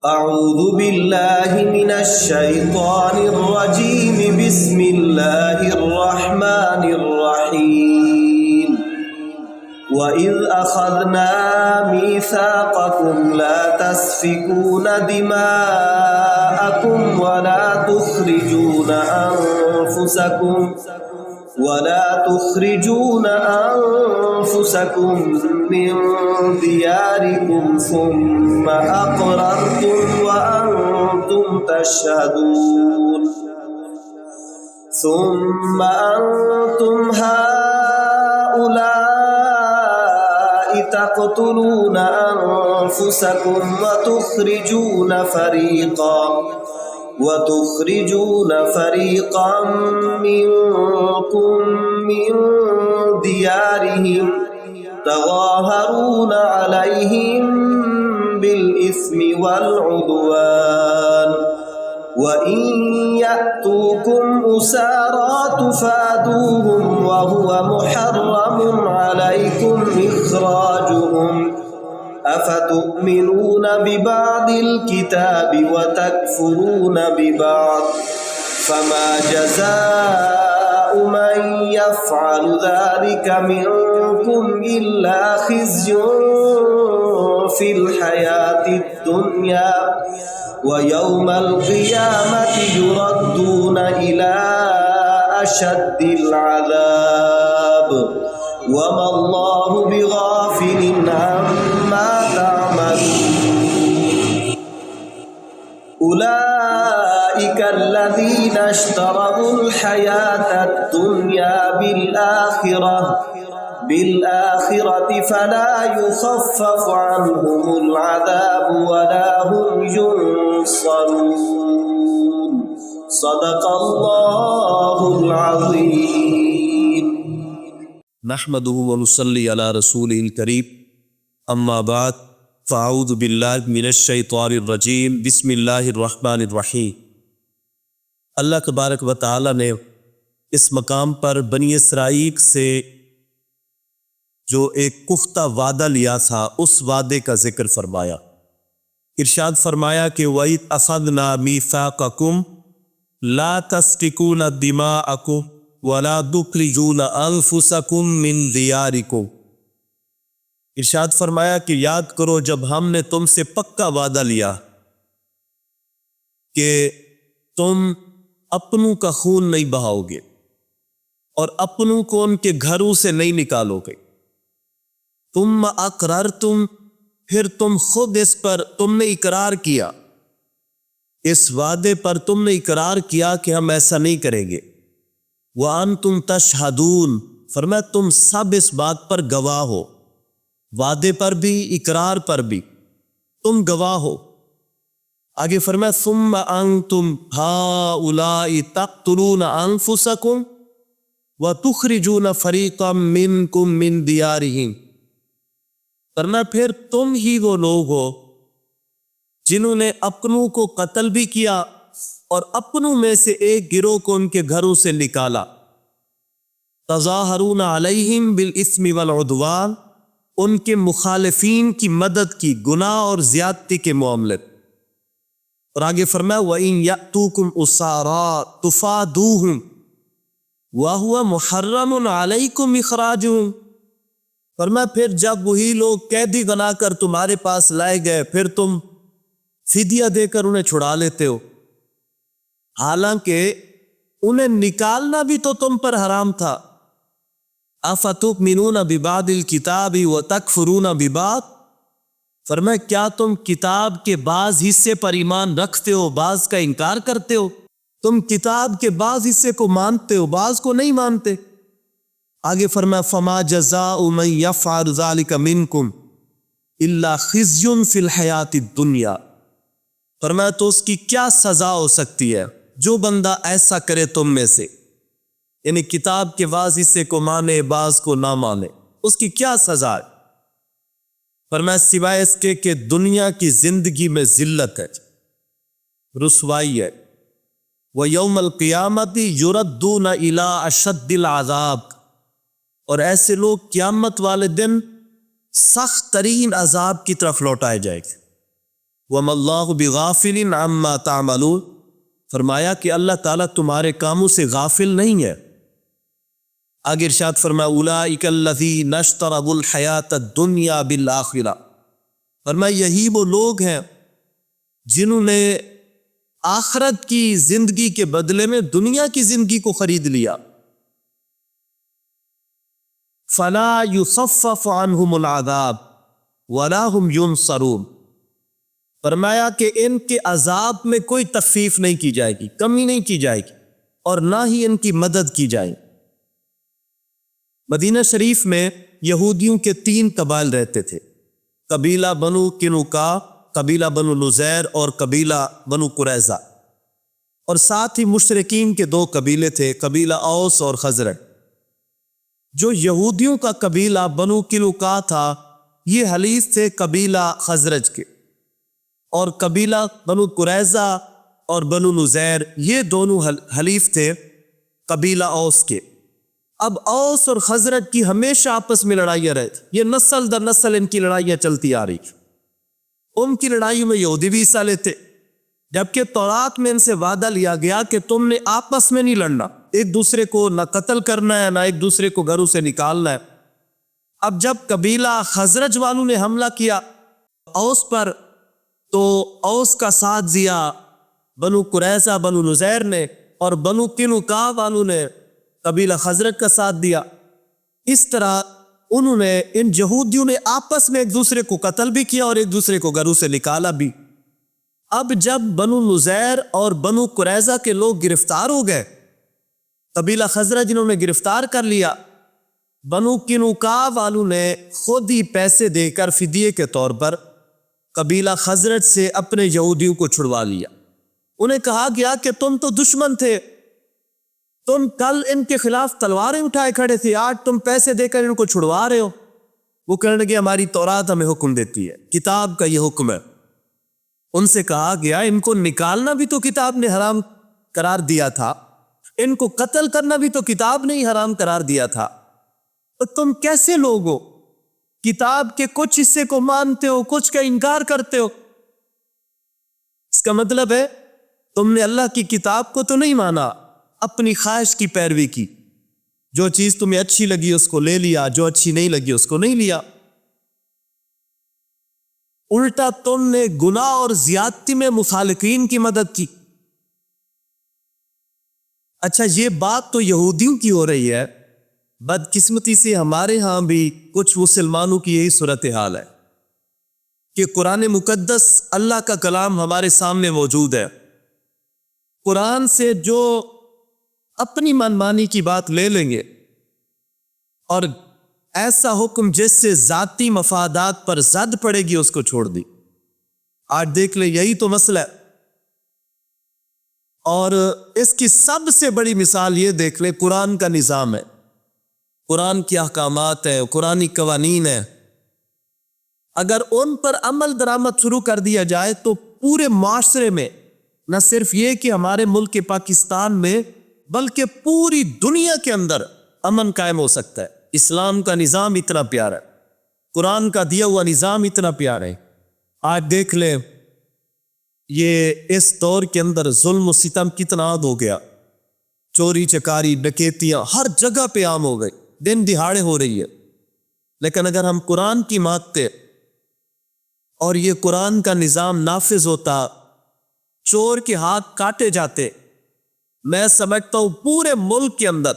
أعوذ بالله من الشيطان الرجيم. بسم الله الرحمن الرحيم. وإذ أخذنا ميثاقكم لا تسفكون دماءكم ولا تخرجون أنفسكم من دياركم ثم أقررتم وأنتم تشهدون. ثم أنتم هؤلاء تقتلون أنفسكم وتخرجون فريقا منكم من ديارهم تظاهرون عليهم بالإثم والعدوان وإن يأتوكم أسارى تفادوهم وهو محرم عليكم إخراجهم أفتؤمنون ببعض الكتاب وتكفرون ببعض فما جزاء من يفعل ذلك منكم إلا خزي في الحياة الدنيا ويوم القيامة يردون إلى أشد العذاب وما الله بغافل عما تعملون. أولئك الذين اشتروا الحياة الدنيا بالآخرة فلا يخفف عنهم العذاب ولا هم ينصرون. صدق الله العظيم. نحمده ونصلي على رسوله الكريم اما بعد فاعوذ باللہ من الشیطان الرجیم بسم اللہ الرحمن الرحیم۔ اللہ تبارک و تعالی نے اس مقام پر بنی اسرائیل سے جو ایک پختہ وعدہ لیا تھا اس وعدے کا ذکر فرمایا۔ ارشاد فرمایا کہ وَإِذْ أَخَذْنَا مِيثَاقَكُمْ لَا تَسْفِكُونَ دِمَاءَكُمْ وَلَا تُخْرِجُونَ أَنفُسَكُمْ مِنْ دِيَارِكُمْ۔ ارشاد فرمایا کہ یاد کرو جب ہم نے تم سے پکا وعدہ لیا کہ تم اپنوں کا خون نہیں بہاؤ گے اور اپنوں کو ان کے گھروں سے نہیں نکالو گے۔ تم اقررتم، پھر تم خود اس پر تم نے اقرار کیا، اس وعدے پر تم نے اقرار کیا کہ ہم ایسا نہیں کریں گے۔ وَأَنْتُمْ تَشْهَدُونَ، فرمایا تم سب اس بات پر گواہ ہو، وعدے پر بھی اقرار پر بھی تم گواہ ہو۔ آگے فرمایا ثُمَّ أَنْتُمْ هَؤُلَاءِ تَقْتُلُونَ أَنفُسَكُمْ وَتُخْرِجُونَ فَرِيقًا مِّنْكُمْ مِنْ دِيَارِهِمْ۔ فرمایا پھر تم ہی وہ لوگ ہو جنہوں نے اپنوں کو قتل بھی کیا اور اپنوں میں سے ایک گروہ کو ان کے گھروں سے نکالا۔ تظاہرون علیہم بالاسم والعدوان، ان کے مخالفین کی مدد کی گناہ اور زیادتی کے معاملے۔ اور آگے فرمایا وَإِن يَأْتُوكُمْ أُسَارَىٰ تُفَادُوهُمْ وَهُوَ مُحَرَّمٌ عَلَيْكُمْ إِخْرَاجُهُمْ۔ فرمایا پھر جب وہی لوگ قیدی بنا کر تمہارے پاس لائے گئے پھر تم فدیہ دے کر انہیں چھڑا لیتے ہو، حالانکہ انہیں نکالنا بھی تو تم پر حرام تھا۔ افتؤمنون ببعض الکتاب وتکفرون ببعض، فرمایا کیا تم کتاب کے بعض حصے پر ایمان رکھتے ہو، بعض کا انکار کرتے ہو؟ تم کتاب کے بعض حصے کو مانتے ہو، بعض کو نہیں مانتے۔ آگے فرمایا فما جزاء من یفعل ذلک منکم الا خزی فی الحیاۃ الدنیا، فرمایا تو اس کی کیا سزا ہو سکتی ہے جو بندہ ایسا کرے تم میں سے، یعنی کتاب کے بعض حصے کو مانے بعض کو نہ مانے، اس کی کیا سزا ہے؟ فرمایا سوائے اس کے کہ دنیا کی زندگی میں ذلت ہے، رسوائی ہے، وَيَوْمَ الْقِيَامَةِ يُرَدُّونَ إِلَىٰ أَشَدِّ الْعَذَابِ، اور ایسے لوگ قیامت والے دن سخت ترین عذاب کی طرف لوٹائے جائیں گے۔ وَمَا اللَّهُ بِغَافِلٍ عَمَّا تَعْمَلُونَ، فرمایا کہ اللہ تعالیٰ تمہارے کاموں سے غافل نہیں ہے۔ آگے ارشاد فرمایا اولئک الذین اشتروا الحیاۃ الدنیا بالآخرہ، فرمایا یہی وہ لوگ ہیں جنہوں نے آخرت کی زندگی کے بدلے میں دنیا کی زندگی کو خرید لیا۔ فلا یخفف عنہم العذاب ولا هم ینصرون، فرمایا کہ ان کے عذاب میں کوئی تخفیف نہیں کی جائے گی، کمی نہیں کی جائے گی، اور نہ ہی ان کی مدد کی جائے۔ مدینہ شریف میں یہودیوں کے 3 قبائل رہتے تھے، قبیلہ بنو کنوکا، قبیلہ بنو نزیر اور قبیلہ بنو قریظہ، اور ساتھ ہی مشرکین کے 2 قبیلے تھے، قبیلہ اوس اور خزرج۔ جو یہودیوں کا قبیلہ بنو کنوکا تھا یہ حلیف تھے قبیلہ خزرج کے، اور قبیلہ بنو قریظہ اور بنو نزیر یہ دونوں حلیف تھے قبیلہ اوس کے۔ اب اوس اور خزرج کی ہمیشہ آپس میں لڑائیاں رہتی، یہ نسل در نسل ان کی لڑائیاں چلتی آ رہی۔ ان کی لڑائیوں میں یہودی بھی حصہ لیتے، جبکہ تورات میں ان سے وعدہ لیا گیا کہ تم نے آپس میں نہیں لڑنا، ایک دوسرے کو نہ قتل کرنا ہے نہ ایک دوسرے کو گھروں سے نکالنا ہے۔ اب جب قبیلہ خزرج والوں نے حملہ کیا اوس پر تو اوس کا ساتھ دیا بنو قریظہ بنو نزیر نے، اور بنو کنوکا والوں نے قبیلہ خزرج کا ساتھ دیا۔ اس طرح انہوں نے ان یہودیوں نے آپس میں ایک دوسرے کو قتل بھی کیا اور ایک دوسرے کو گھروں سے نکالا بھی۔ اب جب بنو نزیر اور بنو قریظہ کے لوگ گرفتار ہو گئے، قبیلہ خزرج انہوں نے گرفتار کر لیا، بنو کنوکا والوں نے خود ہی پیسے دے کر فدیے کے طور پر قبیلہ خزرج سے اپنے یہودیوں کو چھڑوا لیا۔ انہیں کہا گیا کہ تم تو دشمن تھے، تم کل ان کے خلاف تلواریں اٹھائے کھڑے تھے، آج تم پیسے دے کر ان کو چھڑوا رہے ہو۔ وہ کہنے لگے ہماری تورات ہمیں حکم دیتی ہے، کتاب کا یہ حکم ہے۔ ان سے کہا گیا ان کو نکالنا بھی تو کتاب نے حرام قرار دیا تھا، ان کو قتل کرنا بھی تو کتاب نے ہی حرام قرار دیا تھا، تو تم کیسے لوگ ہو، کتاب کے کچھ حصے کو مانتے ہو کچھ کا انکار کرتے ہو؟ اس کا مطلب ہے تم نے اللہ کی کتاب کو تو نہیں مانا، اپنی خواہش کی پیروی کی، جو چیز تمہیں اچھی لگی اس کو لے لیا، جو اچھی نہیں لگی اس کو نہیں لیا۔ الٹا تم نے گناہ اور زیادتی میں مخالفین کی مدد کی۔ اچھا یہ بات تو یہودیوں کی ہو رہی ہے، بدقسمتی سے ہمارے ہاں بھی کچھ مسلمانوں کی یہی صورتحال ہے کہ قرآن مقدس اللہ کا کلام ہمارے سامنے موجود ہے، قرآن سے جو اپنی منمانی کی بات لے لیں گے اور ایسا حکم جس سے ذاتی مفادات پر زد پڑے گی اس کو چھوڑ دی۔ آج دیکھ لیں یہی تو مسئلہ ہے، اور اس کی سب سے بڑی مثال یہ دیکھ لیں قرآن کا نظام ہے، قرآن کی احکامات ہیں، قرآنی قوانین ہیں، اگر ان پر عمل درآمد شروع کر دیا جائے تو پورے معاشرے میں نہ صرف یہ کہ ہمارے ملک پاکستان میں بلکہ پوری دنیا کے اندر امن قائم ہو سکتا ہے۔ اسلام کا نظام اتنا پیارا ہے، قرآن کا دیا ہوا نظام اتنا پیارا ہے۔ آج دیکھ لیں یہ اس دور کے اندر ظلم و ستم کتنا عام ہو گیا، چوری چکاری ڈکیتیاں ہر جگہ پہ عام ہو گئی، دن دہاڑے ہو رہی ہے۔ لیکن اگر ہم قرآن کی مانتے اور یہ قرآن کا نظام نافذ ہوتا، چور کے ہاتھ کاٹے جاتے، میں سمجھتا ہوں پورے ملک کے اندر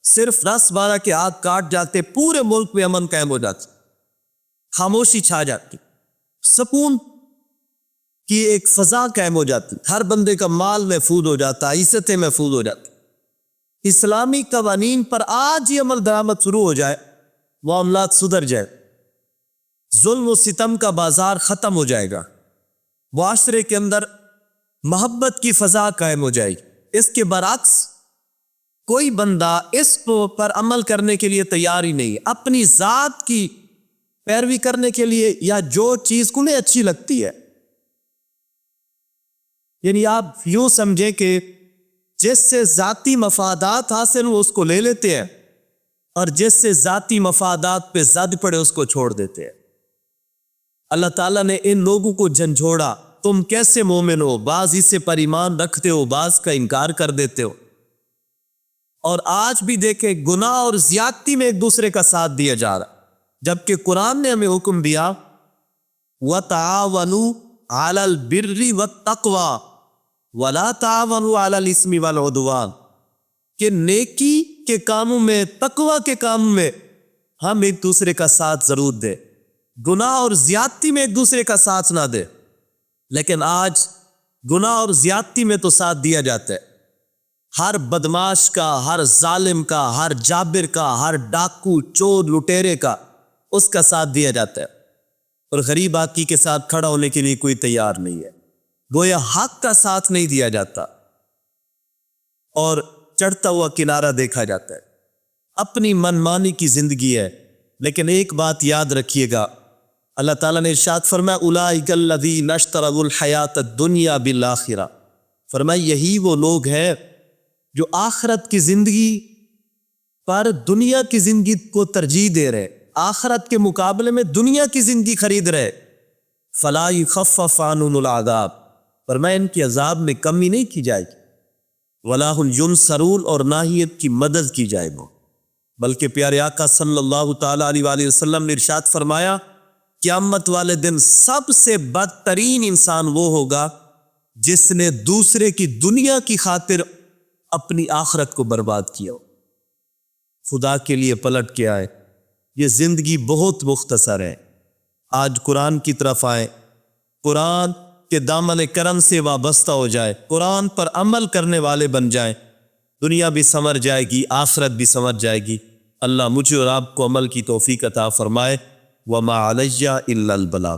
صرف 10-12 کے ہاتھ کاٹ جاتے، پورے ملک میں امن قائم ہو جاتی، خاموشی چھا جاتی، سکون کی ایک فضا قائم ہو جاتی، ہر بندے کا مال محفوظ ہو جاتا، عزتیں محفوظ ہو جاتی۔ اسلامی قوانین پر آج ہی عمل درآمد شروع ہو جائے، معاملات سدھر جائے، ظلم و ستم کا بازار ختم ہو جائے گا، معاشرے کے اندر محبت کی فضا قائم ہو جائے گی۔ اس کے برعکس کوئی بندہ اس پر عمل کرنے کے لیے تیار ہی نہیں، اپنی ذات کی پیروی کرنے کے لیے یا جو چیز انہیں اچھی لگتی ہے، یعنی آپ یوں سمجھیں کہ جس سے ذاتی مفادات حاصل ہو اس کو لے لیتے ہیں، اور جس سے ذاتی مفادات پہ زد پڑے اس کو چھوڑ دیتے ہیں۔ اللہ تعالیٰ نے ان لوگوں کو جھنجھوڑا، تم کیسے مومن ہو؟ بعض اس سے پر ایمان رکھتے ہو، بعض کا انکار کر دیتے ہو۔ اور آج بھی دیکھیں گناہ اور زیادتی میں ایک دوسرے کا ساتھ دیا جا رہا، جبکہ قرآن نے ہمیں حکم دیا وَتَعَاوَنُوا عَلَى الْبِرِّ وَالتَّقْوَى وَلَا تَعَاوَنُوا عَلَى الْإِثْمِ وَالْعُدْوَانِ، کہ نیکی کے کاموں میں، تقوی کے کاموں میں ہم ایک دوسرے کا ساتھ ضرور دیں، گناہ اور زیادتی میں ایک دوسرے کا ساتھ نہ دیں۔ لیکن آج گناہ اور زیادتی میں تو ساتھ دیا جاتا ہے، ہر بدماش کا، ہر ظالم کا، ہر جابر کا، ہر ڈاکو چور لٹیرے کا اس کا ساتھ دیا جاتا ہے، اور غریب آدمی کے ساتھ کھڑا ہونے کے لیے کوئی تیار نہیں ہے، گویا حق کا ساتھ نہیں دیا جاتا اور چڑھتا ہوا کنارہ دیکھا جاتا ہے۔ اپنی منمانی کی زندگی ہے، لیکن ایک بات یاد رکھیے گا، اللہ تعالیٰ نے ارشاد فرمایا اولئک الذین اشتروا الحیاۃ الدنیا بالآخرہ، فرمایا یہی وہ لوگ ہیں جو آخرت کی زندگی پر دنیا کی زندگی کو ترجیح دے رہے، آخرت کے مقابلے میں دنیا کی زندگی خرید رہے، فلا یخفف عنہم العذاب، فرمایا ان کی عذاب میں کمی نہیں کی جائے گی، ولا هم ینصرون، اور نہ ہی ان کی مدد کی جائے گی، بلکہ پیارے آقا صلی اللہ تعالیٰ علیہ وآلہ وسلم نے ارشاد فرمایا قیامت والے دن سب سے بدترین انسان وہ ہوگا جس نے دوسرے کی دنیا کی خاطر اپنی آخرت کو برباد کیا ہو۔ خدا کے لیے پلٹ کے آئے، یہ زندگی بہت مختصر ہے۔ آج قرآن کی طرف آئیں، قرآن کے دامن کرم سے وابستہ ہو جائے، قرآن پر عمل کرنے والے بن جائیں، دنیا بھی سنور جائے گی، آخرت بھی سنور جائے گی۔ اللہ مجھے اور آپ کو عمل کی توفیق عطا فرمائے۔ وما علیہ الا البلاغ۔